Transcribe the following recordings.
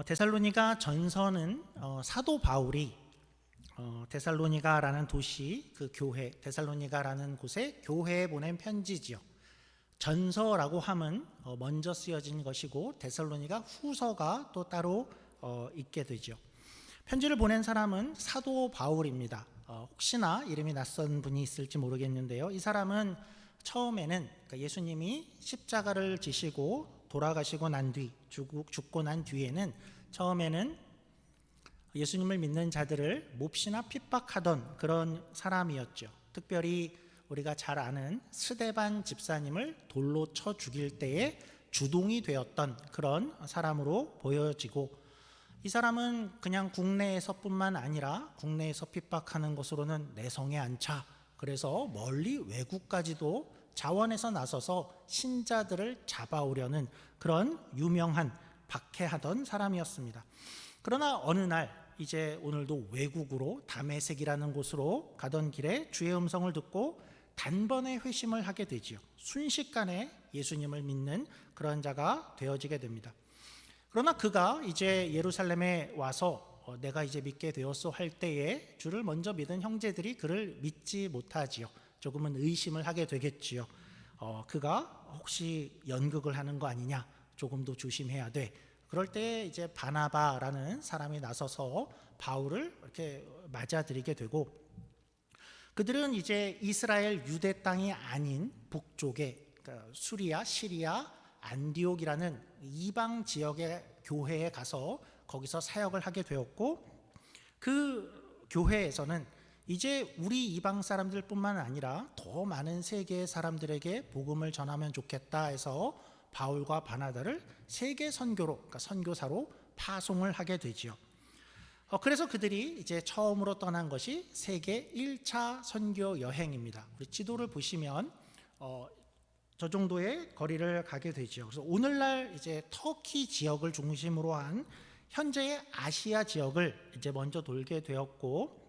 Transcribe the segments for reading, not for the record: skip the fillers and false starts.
데살로니가 전서는 사도 바울이 데살로니가라는 도시, 그 교회 데살로니가라는 곳에 교회에 보낸 편지지요. 전서라고 함은 먼저 쓰여진 것이고 데살로니가 후서가 또 따로 있게 되죠. 편지를 보낸 사람은 사도 바울입니다. 혹시나 이름이 낯선 분이 있을지 모르겠는데요. 이 사람은 처음에는 그러니까 예수님이 십자가를 지시고 돌아가시고 난 뒤, 죽고 난 뒤에는 처음에는 예수님을 믿는 자들을 몹시나 핍박하던 그런 사람이었죠. 특별히 우리가 잘 아는 스데반 집사님을 돌로 쳐 죽일 때에 주동이 되었던 그런 사람으로 보여지고, 이 사람은 그냥 국내에서뿐만 아니라 국내에서 핍박하는 것으로는 내성에 안 차. 그래서 멀리 외국까지도 자원해서 나서서 신자들을 잡아오려는 그런 유명한 박해하던 사람이었습니다. 그러나 어느 날 이제 오늘도 외국으로 다메섹이라는 곳으로 가던 길에 주의 음성을 듣고 단번에 회심을 하게 되지요. 순식간에 예수님을 믿는 그런 자가 되어지게 됩니다. 그러나 그가 이제 예루살렘에 와서 내가 이제 믿게 되었소 할 때에 주를 먼저 믿은 형제들이 그를 믿지 못하지요. 조금은 의심을 하게 되겠지요. 그가 혹시 연극을 하는 거 아니냐, 조금 더 조심해야 돼. 그럴 때 이제 바나바라는 사람이 나서서 바울을 이렇게 맞아들이게 되고, 그들은 이제 이스라엘 유대 땅이 아닌 북쪽에, 그러니까 수리아, 시리아, 안디옥이라는 이방 지역의 교회에 가서 거기서 사역을 하게 되었고, 그 교회에서는 이제 우리 이방 사람들뿐만 아니라 더 많은 세계의 사람들에게 복음을 전하면 좋겠다 해서 바울과 바나바를 세계 선교로, 그러니까 선교사로 파송을 하게 되지요. 그래서 그들이 이제 처음으로 떠난 것이 세계 1차 선교 여행입니다. 우리 지도를 보시면 저 정도의 거리를 가게 되죠. 그래서 오늘날 이제 터키 지역을 중심으로 한 현재의 아시아 지역을 이제 먼저 돌게 되었고,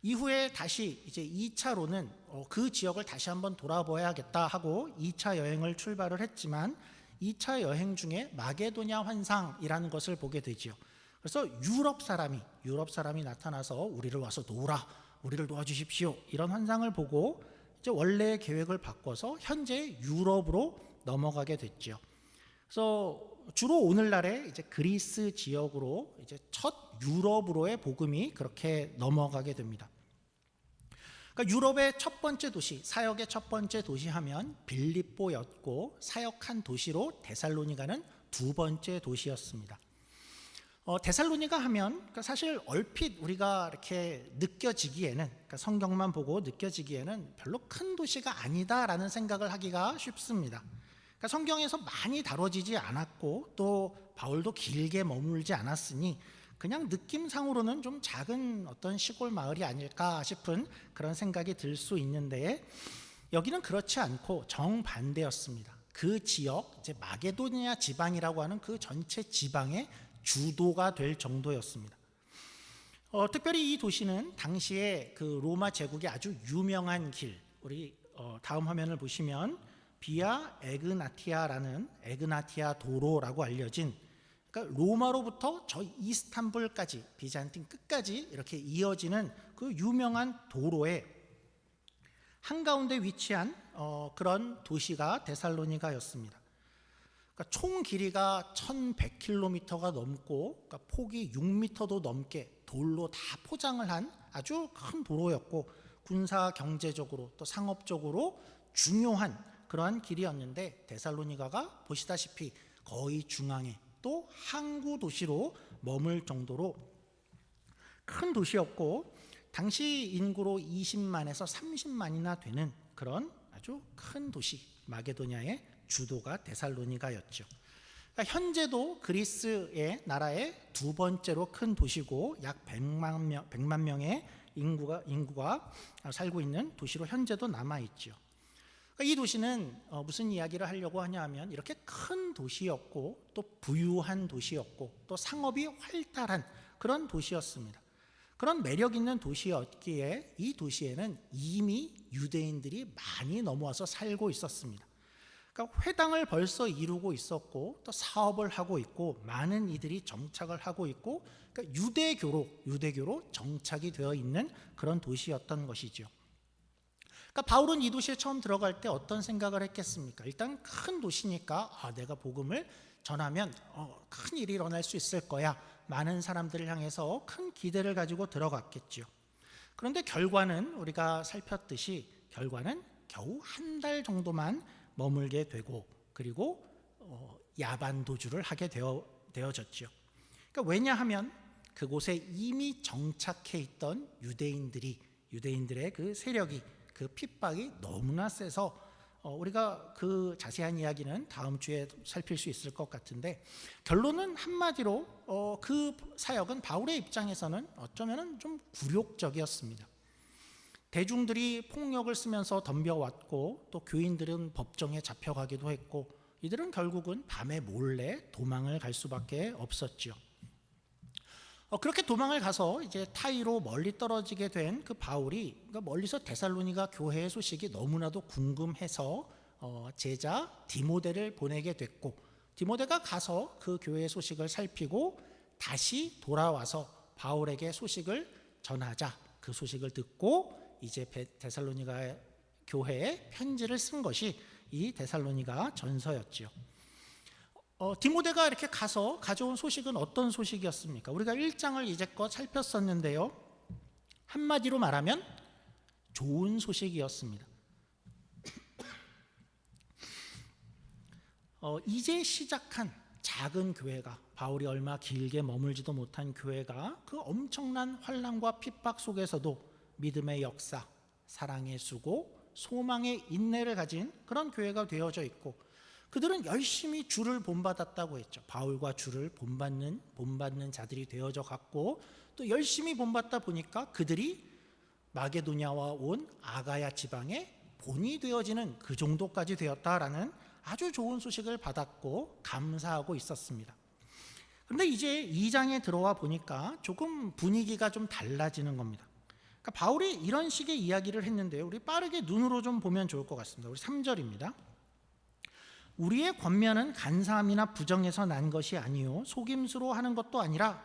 이후에 다시 이제 2차로는 그 지역을 다시 한번 돌아보아야겠다 하고 2차 여행을 출발을 했지만, 2차 여행 중에 마게도냐 환상이라는 것을 보게 되지요. 그래서 유럽 사람이 나타나서 우리를 와서 놓으라, 우리를 도와주십시오, 이런 환상을 보고 이제 원래의 계획을 바꿔서 현재 유럽으로 넘어가게 됐죠. 그래서 주로 오늘날의 이제 그리스 지역으로 이제 첫 유럽으로의 복음이 그렇게 넘어가게 됩니다. 그러니까 유럽의 첫 번째 도시, 사역의 첫 번째 도시 하면 빌립보였고, 사역한 도시로 데살로니가는 두 번째 도시였습니다. 데살로니가 하면 그러니까 사실 얼핏 우리가 이렇게 느껴지기에는, 그러니까 성경만 보고 느껴지기에는 별로 큰 도시가 아니다라는 생각을 하기가 쉽습니다. 그러니까 성경에서 많이 다뤄지지 않았고 또 바울도 길게 머물지 않았으니 그냥 느낌상으로는 좀 작은 어떤 시골 마을이 아닐까 싶은 그런 생각이 들 수 있는데, 여기는 그렇지 않고 정반대였습니다. 그 지역, 이제 마게도니아 지방이라고 하는 그 전체 지방의 주도가 될 정도였습니다. 특별히 이 도시는 당시에 그 로마 제국의 아주 유명한 길, 우리 다음 화면을 보시면 비아 에그나티아라는 에그나티아 도로라고 알려진, 그러니까 로마로부터 저 이스탄불까지, 비잔틴 끝까지 이렇게 이어지는 그 유명한 도로에 한가운데 위치한 그런 도시가 데살로니가였습니다. 그러니까 총 길이가 1100km가 넘고, 그러니까 폭이 6m도 넘게 돌로 다 포장을 한 아주 큰 도로였고, 군사 경제적으로 또 상업적으로 중요한 그러한 길이었는데, 데살로니가가 보시다시피 거의 중앙에 또 항구 도시로 머물 정도로 큰 도시였고, 당시 인구로 20만에서 30만이나 되는 그런 아주 큰 도시, 마게도냐의 주도가 데살로니가였죠. 그러니까 현재도 그리스의 나라의 두 번째로 큰 도시고, 약 100만 명의 인구가 살고 있는 도시로 현재도 남아있죠. 이 도시는 무슨 이야기를 하려고 하냐 하면, 이렇게 큰 도시였고 또 부유한 도시였고 또 상업이 활달한 그런 도시였습니다. 그런 매력 있는 도시였기에 이 도시에는 이미 유대인들이 많이 넘어와서 살고 있었습니다. 그러니까 회당을 벌써 이루고 있었고 또 사업을 하고 있고 많은 이들이 정착을 하고 있고, 그러니까 유대교로 정착이 되어 있는 그런 도시였던 것이죠. 그러니까 바울은 이 도시에 처음 들어갈 때 어떤 생각을 했겠습니까? 일단 큰 도시니까 내가 복음을 전하면 큰 일이 일어날 수 있을 거야. 많은 사람들을 향해서 큰 기대를 가지고 들어갔겠죠. 그런데 결과는 우리가 살폈듯이 결과는 겨우 한 달 정도만 머물게 되고, 그리고 야반 도주를 하게 되어졌죠. 그러니까 왜냐하면 그곳에 이미 정착해 있던 유대인들의 그 세력이, 그 핍박이 너무나 세서 우리가 그 자세한 이야기는 다음 주에 살필 수 있을 것 같은데, 결론은 한마디로 그 사역은 바울의 입장에서는 어쩌면 좀 굴욕적이었습니다. 대중들이 폭력을 쓰면서 덤벼왔고 또 교인들은 법정에 잡혀가기도 했고, 이들은 결국은 밤에 몰래 도망을 갈 수밖에 없었죠. 그렇게 도망을 가서 이제 타이로 멀리 떨어지게 된 그 바울이, 그러니까 멀리서 데살로니가 교회의 소식이 너무나도 궁금해서 제자 디모데를 보내게 됐고, 디모데가 가서 그 교회의 소식을 살피고 다시 돌아와서 바울에게 소식을 전하자, 그 소식을 듣고 이제 데살로니가 교회에 편지를 쓴 것이 이 데살로니가 전서였지요. 디모데가 이렇게 가서 가져온 소식은 어떤 소식이었습니까? 우리가 1장을 이제껏 살폈었는데요, 한마디로 말하면 좋은 소식이었습니다. 이제 시작한 작은 교회가, 바울이 얼마 길게 머물지도 못한 교회가 그 엄청난 환난과 핍박 속에서도 믿음의 역사, 사랑의 수고, 소망의 인내를 가진 그런 교회가 되어져 있고, 그들은 열심히 주를 본받았다고 했죠. 바울과 주를 본받는 자들이 되어져 갔고, 또 열심히 본받다 보니까 그들이 마게도냐와 온 아가야 지방의 본이 되어지는 그 정도까지 되었다라는 아주 좋은 소식을 받았고 감사하고 있었습니다. 그런데 이제 2장에 들어와 보니까 조금 분위기가 좀 달라지는 겁니다. 그러니까 바울이 이런 식의 이야기를 했는데요, 우리 빠르게 눈으로 좀 보면 좋을 것 같습니다. 우리 3절입니다. 우리의 권면은 간사함이나 부정에서 난 것이 아니요 속임수로 하는 것도 아니라,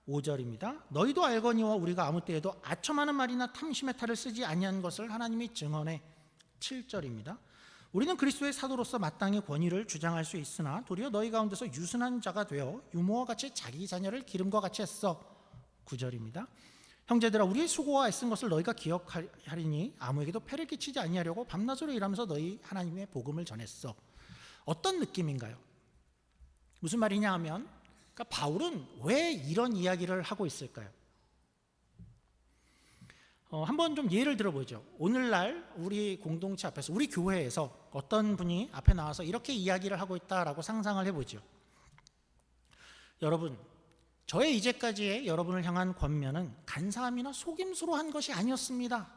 5절입니다. 너희도 알거니와 우리가 아무 때에도 아첨하는 말이나 탐심의 탈을 쓰지 아니한 것을 하나님이 증언해. 7절입니다. 우리는 그리스도의 사도로서 마땅히 권위를 주장할 수 있으나 도리어 너희 가운데서 유순한 자가 되어 유모와 같이 자기 자녀를 기름과 같이 했어. 9절입니다. 형제들아, 우리의 수고와 애쓴 것을 너희가 기억하리니 아무에게도 폐를 끼치지 아니하려고 밤낮으로 일하면서 너희 하나님의 복음을 전했어. 어떤 느낌인가요? 무슨 말이냐 하면, 그러니까 바울은 왜 이런 이야기를 하고 있을까요? 한번 좀 예를 들어보죠. 오늘날 우리 공동체 앞에서, 우리 교회에서 어떤 분이 앞에 나와서 이렇게 이야기를 하고 있다라고 상상을 해보죠. 여러분, 저의 이제까지의 여러분을 향한 권면은 간사함이나 속임수로 한 것이 아니었습니다.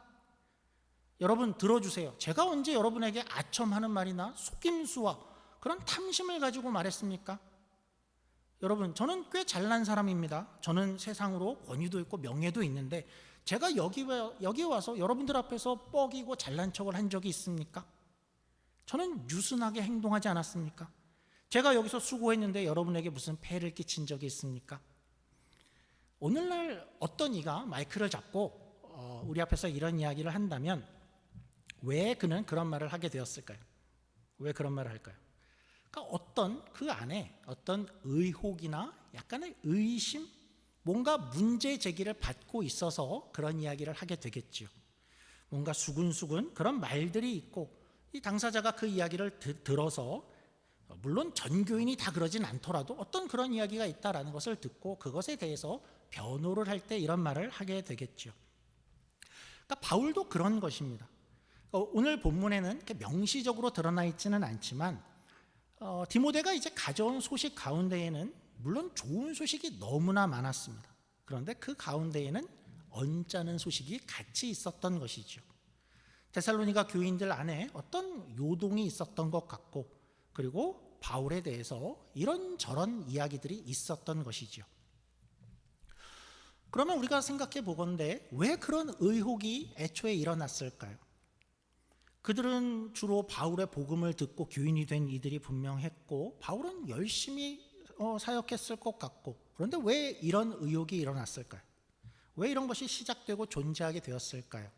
여러분 들어주세요. 제가 언제 여러분에게 아첨하는 말이나 속임수와 그런 탐심을 가지고 말했습니까? 여러분, 저는 꽤 잘난 사람입니다. 저는 세상으로 권위도 있고 명예도 있는데 제가 여기 와서 여러분들 앞에서 뻐기고 잘난 척을 한 적이 있습니까? 저는 유순하게 행동하지 않았습니까? 제가 여기서 수고했는데 여러분에게 무슨 폐를 끼친 적이 있습니까? 오늘날 어떤 이가 마이크를 잡고 우리 앞에서 이런 이야기를 한다면 왜 그는 그런 말을 하게 되었을까요? 왜 그런 말을 할까요? 그러니까 어떤 그 안에 어떤 의혹이나 약간의 의심, 뭔가 문제 제기를 받고 있어서 그런 이야기를 하게 되겠지요. 뭔가 수근수근 그런 말들이 있고, 이 당사자가 그 이야기를 들어서, 물론 전 교인이 다 그러진 않더라도 어떤 그런 이야기가 있다라는 것을 듣고 그것에 대해서 변호를 할 때 이런 말을 하게 되겠죠. 그러니까 바울도 그런 것입니다. 오늘 본문에는 명시적으로 드러나 있지는 않지만 디모데가 이제 가져온 소식 가운데에는 물론 좋은 소식이 너무나 많았습니다. 그런데 그 가운데에는 언짢은 소식이 같이 있었던 것이죠. 데살로니가 교인들 안에 어떤 요동이 있었던 것 같고, 그리고 바울에 대해서 이런저런 이야기들이 있었던 것이죠. 그러면 우리가 생각해 보건대 왜 그런 의혹이 애초에 일어났을까요? 그들은 주로 바울의 복음을 듣고 교인이 된 이들이 분명했고 바울은 열심히 사역했을 것 같고, 그런데 왜 이런 의혹이 일어났을까요? 왜 이런 것이 시작되고 존재하게 되었을까요?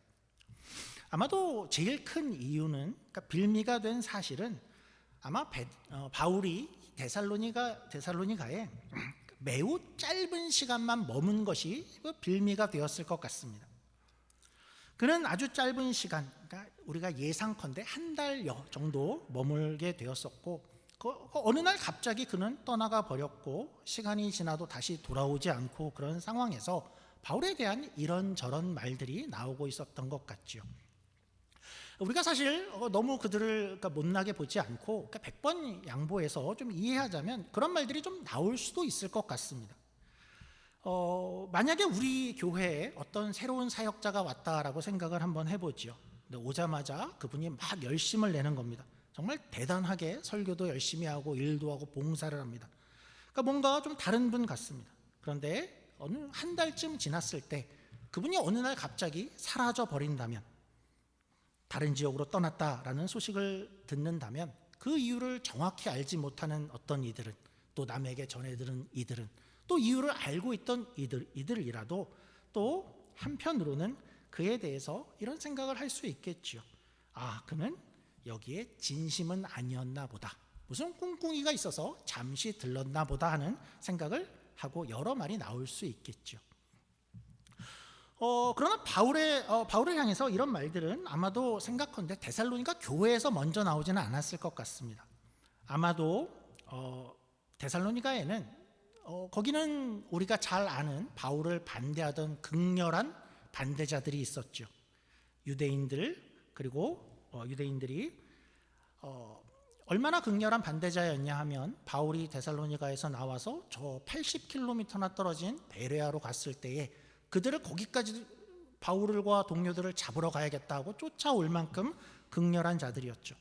아마도 제일 큰 이유는, 그러니까 빌미가 된 사실은 아마 바울이 데살로니가에 매우 짧은 시간만 머문 것이 그 빌미가 되었을 것 같습니다. 그는 아주 짧은 시간, 그러니까 우리가 예상컨대 한 달 정도 머물게 되었었고, 어느 날 갑자기 그는 떠나가 버렸고 시간이 지나도 다시 돌아오지 않고, 그런 상황에서 바울에 대한 이런저런 말들이 나오고 있었던 것 같죠. 우리가 사실 너무 그들을 못나게 보지 않고 100번 양보해서 좀 이해하자면 그런 말들이 좀 나올 수도 있을 것 같습니다. 만약에 우리 교회에 어떤 새로운 사역자가 왔다라고 생각을 한번 해보죠. 근데 오자마자 그분이 막 열심을 내는 겁니다. 정말 대단하게 설교도 열심히 하고 일도 하고 봉사를 합니다. 그러니까 뭔가 좀 다른 분 같습니다. 그런데 어느 한 달쯤 지났을 때 그분이 어느 날 갑자기 사라져 버린다면, 다른 지역으로 떠났다라는 소식을 듣는다면, 그 이유를 정확히 알지 못하는 어떤 이들은, 또 남에게 전해 들은 이들은, 또 이유를 알고 있던 이들이라도 또 한편으로는 그에 대해서 이런 생각을 할 수 있겠죠. 아, 그는 여기에 진심은 아니었나 보다, 무슨 꿍꿍이가 있어서 잠시 들렀나 보다 하는 생각을 하고 여러 말이 나올 수 있겠죠. 그러나 바울을 향해서 이런 말들은 아마도 생각컨대 데살로니가 교회에서 먼저 나오지는 않았을 것 같습니다. 아마도 데살로니가에는 거기는 우리가 잘 아는 바울을 반대하던 극렬한 반대자들이 있었죠. 유대인들, 그리고 유대인들이 얼마나 극렬한 반대자였냐 하면, 바울이 데살로니가에서 나와서 저 80km나 떨어진 베레아로 갔을 때에 그들을 거기까지 바울과 동료들을 잡으러 가야겠다고 쫓아올 만큼 극렬한 자들이었죠.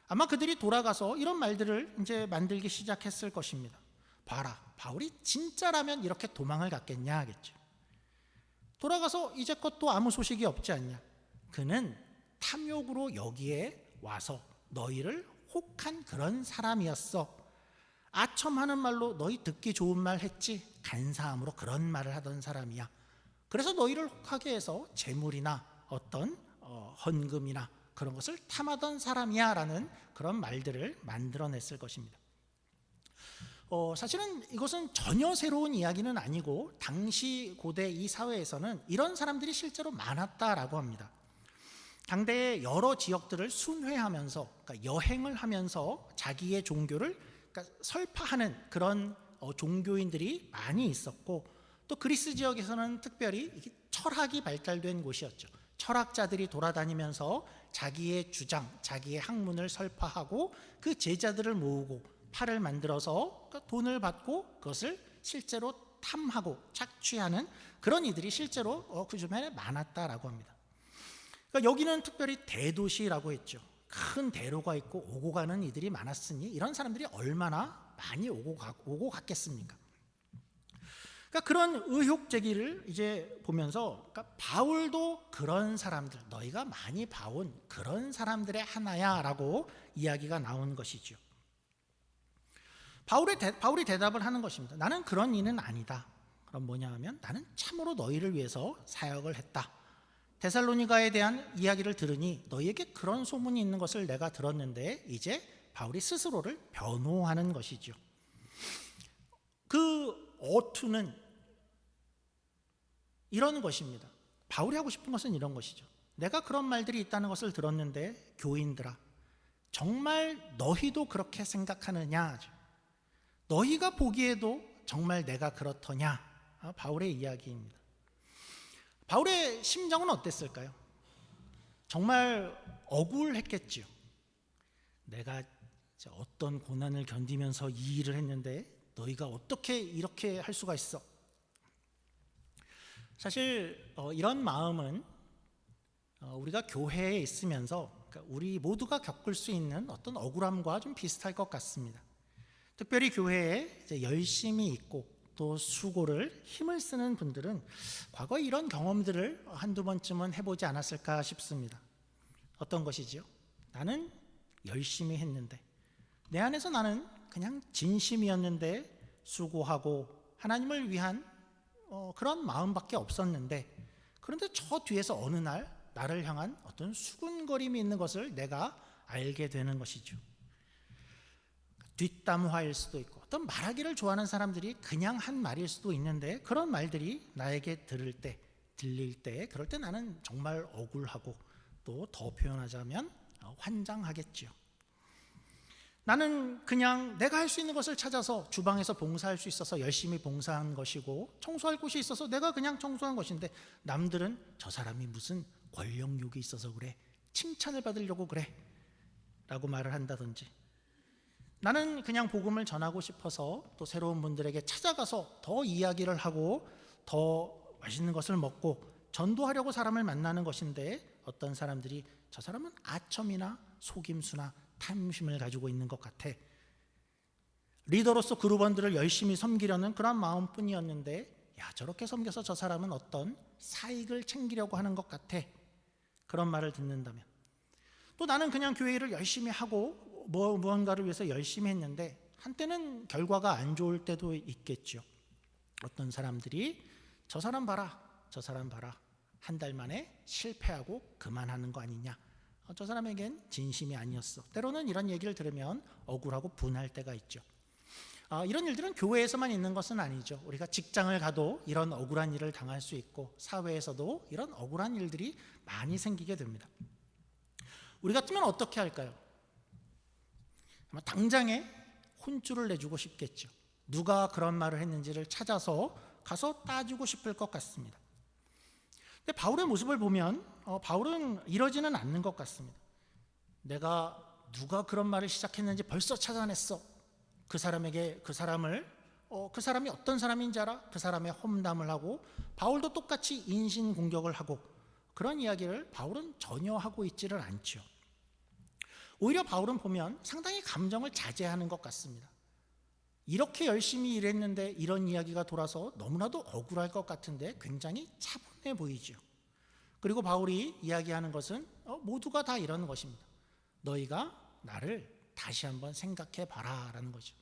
아마 그들이 돌아가서 이런 말들을 이제 만들기 시작했을 것입니다. 봐라, 바울이 진짜라면 이렇게 도망을 갔겠냐 하겠죠. 돌아가서 이제껏 또 아무 소식이 없지 않냐. 그는 탐욕으로 여기에 와서 너희를 혹한 그런 사람이었어. 아첨하는 말로 너희 듣기 좋은 말 했지, 간사함으로 그런 말을 하던 사람이야. 그래서 너희를 혹하게 해서 재물이나 어떤 헌금이나 그런 것을 탐하던 사람이야 라는 그런 말들을 만들어냈을 것입니다. 사실은 이것은 전혀 새로운 이야기는 아니고 당시 고대 이 사회에서는 이런 사람들이 실제로 많았다라고 합니다. 당대의 여러 지역들을 순회하면서, 그러니까 여행을 하면서 자기의 종교를 설파하는 그런 종교인들이 많이 있었고, 또 그리스 지역에서는 특별히 철학이 발달된 곳이었죠. 철학자들이 돌아다니면서 자기의 주장, 자기의 학문을 설파하고 그 제자들을 모으고 팔을 만들어서 돈을 받고 그것을 실제로 탐하고 착취하는 그런 이들이 실제로 그 주변에 많았다라고 합니다. 그러니까 여기는 특별히 대도시라고 했죠. 큰 대로가 있고 오고 가는 이들이 많았으니 이런 사람들이 얼마나 많이 오고 갔겠습니까? 그러니까 그런 의혹 제기를 이제 보면서, 그러니까 바울도 그런 사람들, 너희가 많이 봐온 그런 사람들의 하나야라고 이야기가 나온 것이죠. 바울이 대답을 하는 것입니다. 나는 그런 이는 아니다. 그럼 뭐냐 하면, 나는 참으로 너희를 위해서 사역을 했다. 데살로니가에 대한 이야기를 들으니 너희에게 그런 소문이 있는 것을 내가 들었는데, 이제 바울이 스스로를 변호하는 것이죠. 그 어투는 이런 것입니다. 바울이 하고 싶은 것은 이런 것이죠. 내가 그런 말들이 있다는 것을 들었는데 교인들아, 정말 너희도 그렇게 생각하느냐? 너희가 보기에도 정말 내가 그렇더냐? 바울의 이야기입니다. 바울의 심정은 어땠을까요? 정말 억울했겠지요. 내가 어떤 고난을 견디면서 이 일을 했는데 너희가 어떻게 이렇게 할 수가 있어? 사실 이런 마음은 우리가 교회에 있으면서 우리 모두가 겪을 수 있는 어떤 억울함과 좀 비슷할 것 같습니다. 특별히 교회에 이제 열심히 있고 또 수고를 힘을 쓰는 분들은 과거에 이런 경험들을 한두 번쯤은 해보지 않았을까 싶습니다. 어떤 것이지요? 나는 열심히 했는데, 내 안에서 나는 그냥 진심이었는데 수고하고 하나님을 위한 그런 마음밖에 없었는데, 그런데 저 뒤에서 어느 날 나를 향한 어떤 수군거림이 있는 것을 내가 알게 되는 것이죠. 뒷담화일 수도 있고, 어떤 말하기를 좋아하는 사람들이 그냥 한 말일 수도 있는데, 그런 말들이 나에게 들릴 때, 그럴 때 나는 정말 억울하고, 또 더 표현하자면 환장하겠죠. 나는 그냥 내가 할 수 있는 것을 찾아서 주방에서 봉사할 수 있어서 열심히 봉사한 것이고, 청소할 곳이 있어서 내가 그냥 청소한 것인데, 남들은 저 사람이 무슨 권력욕이 있어서 그래, 칭찬을 받으려고 그래 라고 말을 한다든지, 나는 그냥 복음을 전하고 싶어서 또 새로운 분들에게 찾아가서 더 이야기를 하고 더 맛있는 것을 먹고 전도하려고 사람을 만나는 것인데, 어떤 사람들이 저 사람은 아첨이나 속임수나 탐심을 가지고 있는 것 같아, 리더로서 그룹원들을 열심히 섬기려는 그런 마음뿐이었는데, 야, 저렇게 섬겨서 저 사람은 어떤 사익을 챙기려고 하는 것 같아, 그런 말을 듣는다면, 또 나는 그냥 교회 일을 열심히 하고 무언가를 위해서 열심히 했는데 한때는 결과가 안 좋을 때도 있겠죠. 어떤 사람들이 저 사람 봐라, 저 사람 봐라, 한 달 만에 실패하고 그만하는 거 아니냐, 저 사람에겐 진심이 아니었어. 때로는 이런 얘기를 들으면 억울하고 분할 때가 있죠. 이런 일들은 교회에서만 있는 것은 아니죠. 우리가 직장을 가도 이런 억울한 일을 당할 수 있고, 사회에서도 이런 억울한 일들이 많이 생기게 됩니다. 우리 같으면 어떻게 할까요? 아마 당장에 혼쭐을 내주고 싶겠죠. 누가 그런 말을 했는지를 찾아서 가서 따지고 싶을 것 같습니다. 근데 바울의 모습을 보면 바울은 이러지는 않는 것 같습니다. 내가 누가 그런 말을 시작했는지 벌써 찾아냈어. 그 사람이 어떤 사람인지 알아? 그 사람의 험담을 하고, 바울도 똑같이 인신공격을 하고, 그런 이야기를 바울은 전혀 하고 있지를 않죠. 오히려 바울은 보면 상당히 감정을 자제하는 것 같습니다. 이렇게 열심히 일했는데 이런 이야기가 돌아서 너무나도 억울할 것 같은데 굉장히 차분해 보이죠. 그리고 바울이 이야기하는 것은 모두가 다 이런 것입니다. 너희가 나를 다시 한번 생각해 봐라 라는 거죠.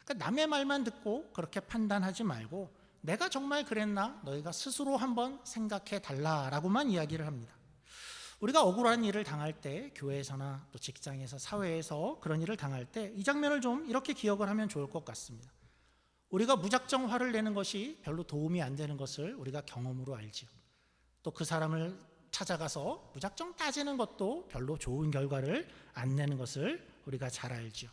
그러니까 남의 말만 듣고 그렇게 판단하지 말고, 내가 정말 그랬나 너희가 스스로 한번 생각해 달라라고만 이야기를 합니다. 우리가 억울한 일을 당할 때, 교회에서나 또 직장에서, 사회에서 그런 일을 당할 때 이 장면을 좀 이렇게 기억을 하면 좋을 것 같습니다. 우리가 무작정 화를 내는 것이 별로 도움이 안 되는 것을 우리가 경험으로 알지요. 또 그 사람을 찾아가서 무작정 따지는 것도 별로 좋은 결과를 안 내는 것을 우리가 잘 알지요.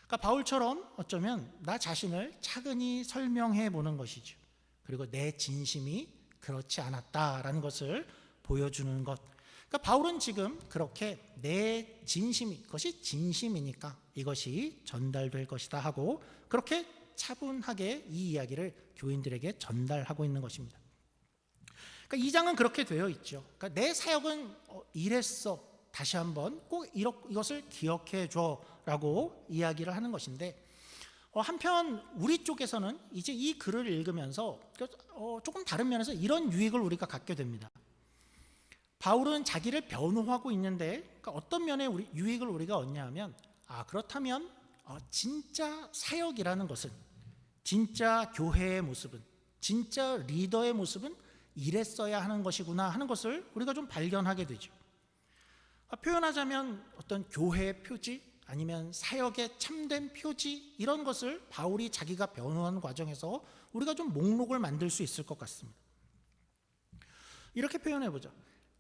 그러니까 바울처럼 어쩌면 나 자신을 차근히 설명해 보는 것이죠. 그리고 내 진심이 그렇지 않았다라는 것을 보여주는 것. 그러니까 바울은 지금 그렇게 내 진심이, 그것이 진심이니까 이것이 전달될 것이다 하고, 그렇게 차분하게 이 이야기를 교인들에게 전달하고 있는 것입니다. 그러니까 이 장은 그렇게 되어 있죠. 그러니까 내 사역은 이랬어, 다시 한번 꼭 이것을 기억해 줘라고 이야기를 하는 것인데, 한편 우리 쪽에서는 이제 이 글을 읽으면서 조금 다른 면에서 이런 유익을 우리가 갖게 됩니다. 바울은 자기를 변호하고 있는데, 그러니까 어떤 면의 유익을 우리가 얻냐 하면, 그렇다면 진짜 사역이라는 것은, 진짜 교회의 모습은, 진짜 리더의 모습은 이랬어야 하는 것이구나 하는 것을 우리가 좀 발견하게 되죠. 표현하자면 어떤 교회의 표지, 아니면 사역의 참된 표지, 이런 것을 바울이 자기가 변호하는 과정에서 우리가 좀 목록을 만들 수 있을 것 같습니다. 이렇게 표현해보죠.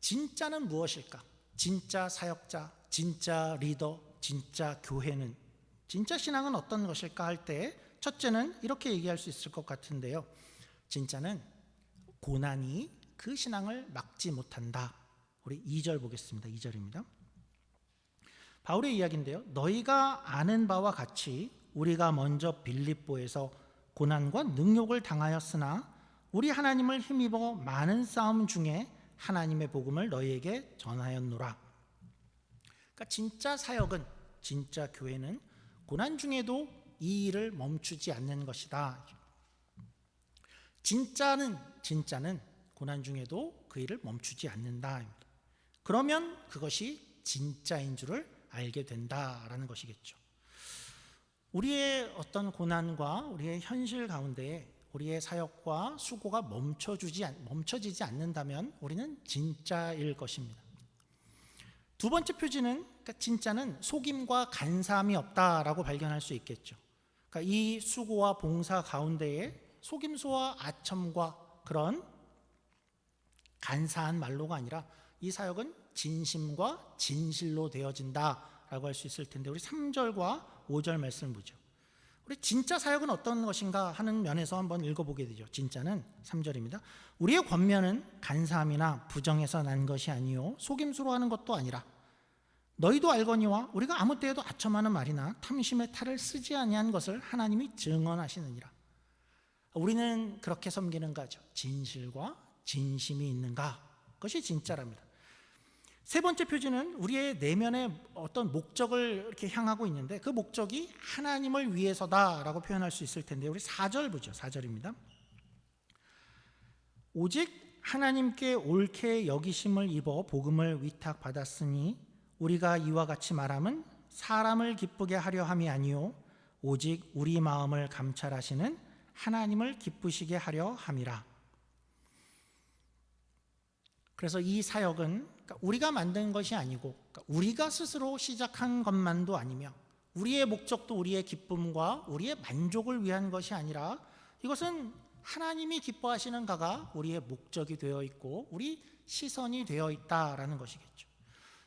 진짜는 무엇일까? 진짜 사역자, 진짜 리더, 진짜 교회는, 진짜 신앙은 어떤 것일까 할 때, 첫째는 이렇게 얘기할 수 있을 것 같은데요. 진짜는 고난이 그 신앙을 막지 못한다. 우리 2절 보겠습니다. 2절입니다. 바울의 이야기인데요. 너희가 아는 바와 같이 우리가 먼저 빌립보에서 고난과 능욕을 당하였으나 우리 하나님을 힘입어 많은 싸움 중에 하나님의 복음을 너희에게 전하였노라. 그러니까 진짜 사역은, 진짜 교회는 고난 중에도 이 일을 멈추지 않는 것이다. 진짜는 고난 중에도 그 일을 멈추지 않는다. 그러면 그것이 진짜인 줄을 알게 된다라는 것이겠죠. 우리의 어떤 고난과 우리의 현실 가운데 우리의 사역과 수고가 멈춰지지 않는다면 우리는 진짜일 것입니다. 두 번째 표지는, 그러니까 진짜는 속임과 간사함이 없다라고 발견할 수 있겠죠. 그러니까 이 수고와 봉사 가운데에 속임수와 아첨과 그런 간사한 말로가 아니라 이 사역은 진심과 진실로 되어진다라고 할 수 있을 텐데, 우리 3절과 5절 말씀을 보죠. 우리 진짜 사역은 어떤 것인가 하는 면에서 한번 읽어보게 되죠. 진짜는 3절입니다. 우리의 권면은 간사함이나 부정에서 난 것이 아니요 속임수로 하는 것도 아니라 너희도 알거니와 우리가 아무 때에도 아첨하는 말이나 탐심의 탈을 쓰지 아니한 것을 하나님이 증언하시느니라. 우리는 그렇게 섬기는가죠. 진실과 진심이 있는가, 그것이 진짜랍니다. 세 번째 표지는 우리의 내면의 어떤 목적을 이렇게 향하고 있는데 그 목적이 하나님을 위해서다라고 표현할 수 있을 텐데, 우리 4절 보죠. 4절입니다. 오직 하나님께 옳게 여기심을 입어 복음을 위탁받았으니 우리가 이와 같이 말함은 사람을 기쁘게 하려 함이 아니요 오직 우리 마음을 감찰하시는 하나님을 기쁘시게 하려 함이라. 그래서 이 사역은 우리가 만든 것이 아니고 우리가 스스로 시작한 것만도 아니며 우리의 목적도 우리의 기쁨과 우리의 만족을 위한 것이 아니라 이것은 하나님이 기뻐하시는 가가 우리의 목적이 되어 있고 우리 시선이 되어 있다라는 것이겠죠.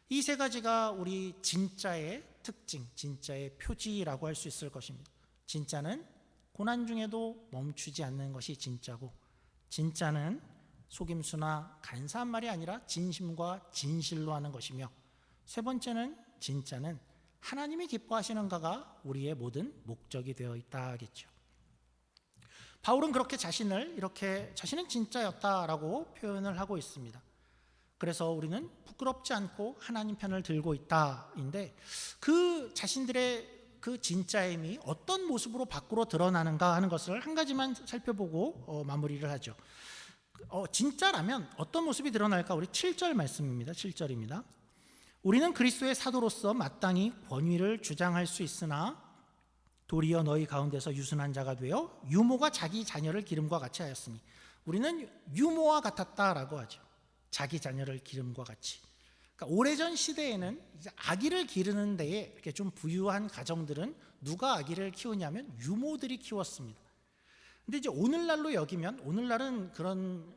이 세 가지가 우리 진짜의 특징, 진짜의 표지라고 할 수 있을 것입니다. 진짜는 고난 중에도 멈추지 않는 것이 진짜고, 진짜는 속임수나 간사한 말이 아니라 진심과 진실로 하는 것이며, 세 번째는 진짜는 하나님이 기뻐하시는가가 우리의 모든 목적이 되어 있다 하겠죠. 바울은 그렇게 자신은 진짜였다라고 표현을 하고 있습니다. 그래서 우리는 부끄럽지 않고 하나님 편을 들고 있다인데, 그 자신들의 그 진짜임이 어떤 모습으로 밖으로 드러나는가 하는 것을 한 가지만 살펴보고 마무리를 하죠. 진짜라면 어떤 모습이 드러날까? 우리 7절 말씀입니다. 7절입니다. 우리는 그리스도의 사도로서 마땅히 권위를 주장할 수 있으나 도리어 너희 가운데서 유순한 자가 되어 유모가 자기 자녀를 기름과 같이 하였으니, 우리는 유모와 같았다라고 하죠. 자기 자녀를 기름과 같이. 그러니까 오래전 시대에는 이제 아기를 기르는 데에 이렇게 좀 부유한 가정들은 누가 아기를 키우냐면 유모들이 키웠습니다. 근데 이제 오늘날로 여기면, 오늘날은 그런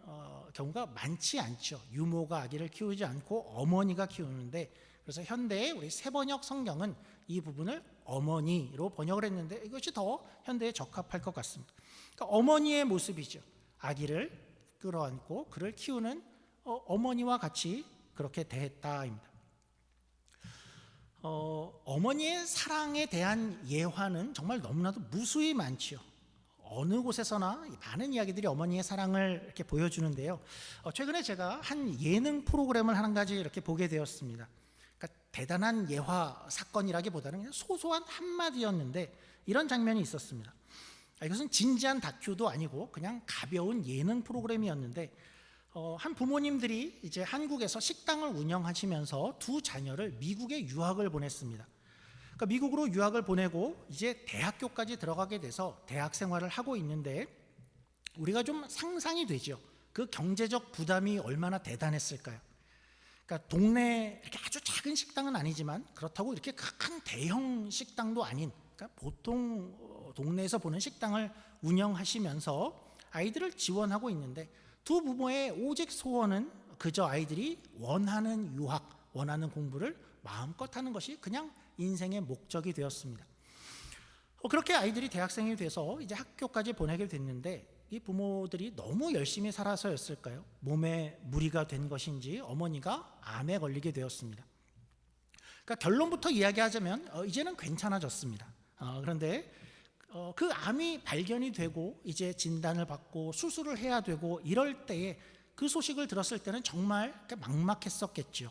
경우가 많지 않죠. 유모가 아기를 키우지 않고 어머니가 키우는데, 그래서 현대의 우리 새번역 성경은 이 부분을 어머니로 번역을 했는데 이것이 더 현대에 적합할 것 같습니다. 그러니까 어머니의 모습이죠. 아기를 끌어안고 그를 키우는 어머니와 같이 그렇게 대했다입니다. 어머니의 사랑에 대한 예화는 정말 너무나도 무수히 많지요. 어느 곳에서나 많은 이야기들이 어머니의 사랑을 이렇게 보여주는데요. 최근에 제가 한 예능 프로그램을 한 가지 이렇게 보게 되었습니다. 그러니까 대단한 예화 사건이라기보다는 그냥 소소한 한마디였는데 이런 장면이 있었습니다. 이것은 진지한 다큐도 아니고 그냥 가벼운 예능 프로그램이었는데, 한 부모님들이 이제 한국에서 식당을 운영하시면서 두 자녀를 미국에 유학을 보냈습니다. 그러니까 미국으로 유학을 보내고 이제 대학교까지 들어가게 돼서 대학 생활을 하고 있는데, 우리가 좀 상상이 되죠. 그 경제적 부담이 얼마나 대단했을까요? 그러니까 동네 이렇게 아주 작은 식당은 아니지만 그렇다고 이렇게 큰 대형 식당도 아닌, 그러니까 보통 동네에서 보는 식당을 운영하시면서 아이들을 지원하고 있는데, 두 부모의 오직 소원은 그저 아이들이 원하는 유학, 원하는 공부를 마음껏 하는 것이 그냥 인생의 목적이 되었습니다. 그렇게 아이들이 대학생이 돼서 이제 학교까지 보내게 됐는데, 이 부모들이 너무 열심히 살아서였을까요? 몸에 무리가 된 것인지 어머니가 암에 걸리게 되었습니다. 그러니까 결론부터 이야기하자면 이제는 괜찮아졌습니다. 그런데 그 암이 발견이 되고 이제 진단을 받고 수술을 해야 되고 이럴 때에 그 소식을 들었을 때는 정말 막막했었겠죠.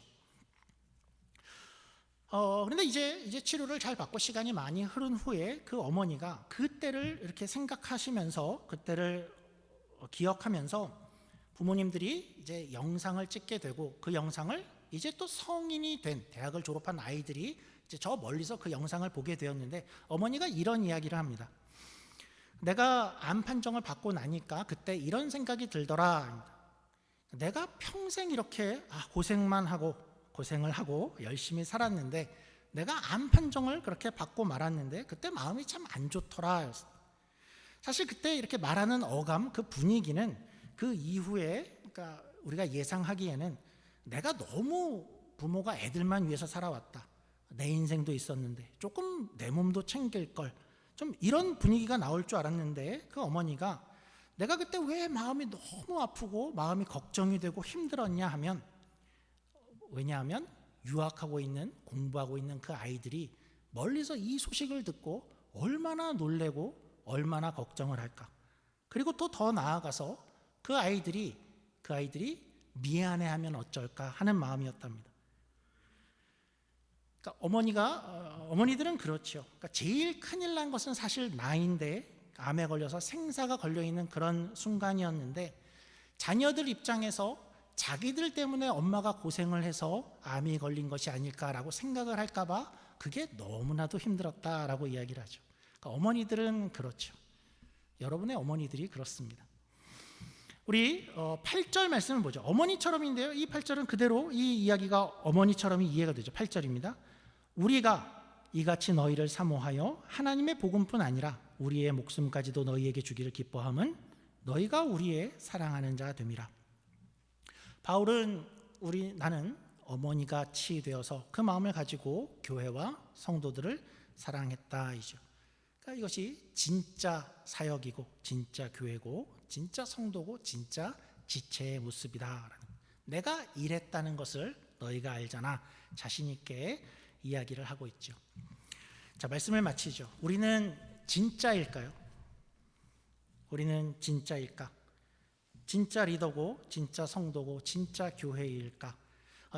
그런데 이제 치료를 잘 받고 시간이 많이 흐른 후에 그 어머니가 그때를 이렇게 생각하시면서, 그때를 기억하면서 부모님들이 이제 영상을 찍게 되고 그 영상을 이제 또 성인이 된 대학을 졸업한 아이들이 이제 저 멀리서 그 영상을 보게 되었는데 어머니가 이런 이야기를 합니다. 내가 암 판정을 받고 나니까 그때 이런 생각이 들더라. 내가 평생 이렇게 고생만 하고 고생을 하고 열심히 살았는데 내가 암 판정을 그렇게 받고 말았는데 그때 마음이 참 안 좋더라. 사실 그때 이렇게 말하는 어감, 그 분위기는 그 이후에 그러니까 우리가 예상하기에는 내가 너무 부모가 애들만 위해서 살아왔다. 내 인생도 있었는데 조금 내 몸도 챙길 걸. 좀 이런 분위기가 나올 줄 알았는데 그 어머니가 내가 그때 왜 마음이 너무 아프고 마음이 걱정이 되고 힘들었냐 하면 왜냐하면 유학하고 있는 공부하고 있는 그 아이들이 멀리서 이 소식을 듣고 얼마나 놀래고 얼마나 걱정을 할까. 그리고 또 더 나아가서 그 아이들이 미안해하면 어쩔까 하는 마음이었답니다. 그러니까 어머니들은 그렇죠. 그러니까 제일 큰일 난 것은 사실 나인데 암에 걸려서 생사가 걸려 있는 그런 순간이었는데 자녀들 입장에서 자기들 때문에 엄마가 고생을 해서 암이 걸린 것이 아닐까라고 생각을 할까봐 그게 너무나도 힘들었다라고 이야기를 하죠. 그러니까 어머니들은 그렇죠. 여러분의 어머니들이 그렇습니다. 우리 8절 말씀을 보죠. 어머니처럼인데요. 이 8절은 그대로 이 이야기가 어머니처럼이 이해가 되죠. 8절입니다. 우리가 이같이 너희를 사모하여 하나님의 복음뿐 아니라 우리의 목숨까지도 너희에게 주기를 기뻐함은 너희가 우리의 사랑하는 자 됨이라. 바울은 나는 어머니같이 되어서 그 마음을 가지고 교회와 성도들을 사랑했다이죠. 그러니까 이것이 진짜 사역이고 진짜 교회고 진짜 성도고 진짜 지체의 모습이다. 내가 이랬다는 것을 너희가 알잖아. 자신 있게 이야기를 하고 있죠. 자, 말씀을 마치죠. 우리는 진짜일까요? 우리는 진짜일까? 진짜 리더고 진짜 성도고 진짜 교회일까?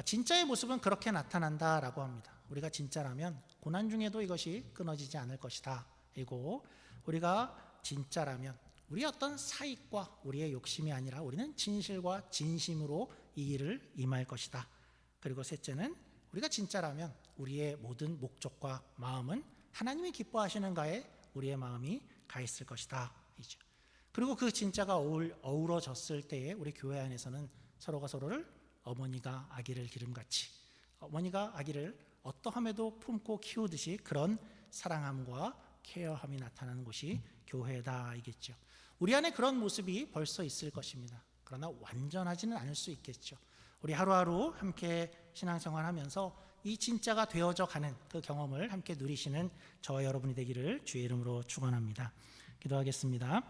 진짜의 모습은 그렇게 나타난다라고 합니다. 우리가 진짜라면 고난 중에도 이것이 끊어지지 않을 것이다. 그리고 우리가 진짜라면 우리 어떤 사익과 우리의 욕심이 아니라 우리는 진실과 진심으로 이 일을 임할 것이다. 그리고 셋째는 우리가 진짜라면 우리의 모든 목적과 마음은 하나님이 기뻐하시는 가에 우리의 마음이 가 있을 것이다. 그리고 그 진짜가 어우러졌을 때에 우리 교회 안에서는 서로가 서로를 어머니가 아기를 기름같이 어머니가 아기를 어떠함에도 품고 키우듯이 그런 사랑함과 케어함이 나타나는 곳이 교회다 이겠죠. 우리 안에 그런 모습이 벌써 있을 것입니다. 그러나 완전하지는 않을 수 있겠죠. 우리 하루하루 함께 신앙생활하면서 이 진짜가 되어져 가는 그 경험을 함께 누리시는 저와 여러분이 되기를 주의 이름으로 축원합니다. 기도하겠습니다.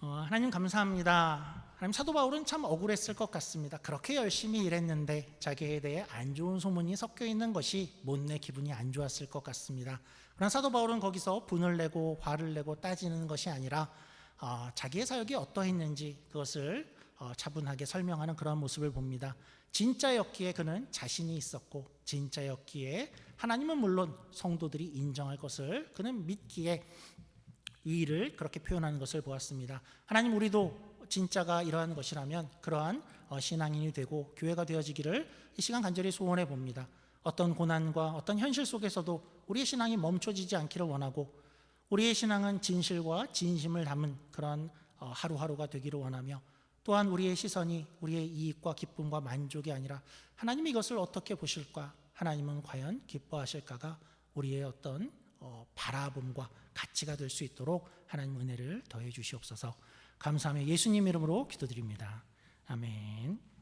하나님 감사합니다. 하나님, 사도 바울은 참 억울했을 것 같습니다. 그렇게 열심히 일했는데 자기에 대해 안 좋은 소문이 섞여 있는 것이 못내 기분이 안 좋았을 것 같습니다. 그러나 사도 바울은 거기서 분을 내고 화를 내고 따지는 것이 아니라 자기의 사역이 어떠했는지 그것을 차분하게 설명하는 그런 모습을 봅니다. 진짜였기에 그는 자신이 있었고 진짜였기에 하나님은 물론 성도들이 인정할 것을 그는 믿기에 이 일을 그렇게 표현하는 것을 보았습니다. 하나님, 우리도 진짜가 이러한 것이라면 그러한 신앙인이 되고 교회가 되어지기를 이 시간 간절히 소원해 봅니다. 어떤 고난과 어떤 현실 속에서도 우리의 신앙이 멈춰지지 않기를 원하고 우리의 신앙은 진실과 진심을 담은 그런 하루하루가 되기를 원하며 또한 우리의 시선이 우리의 이익과 기쁨과 만족이 아니라 하나님이 이것을 어떻게 보실까? 하나님은 과연 기뻐하실까가 우리의 어떤 바라봄과 가치가 될 수 있도록 하나님 은혜를 더해 주시옵소서. 감사하며 예수님 이름으로 기도드립니다. 아멘.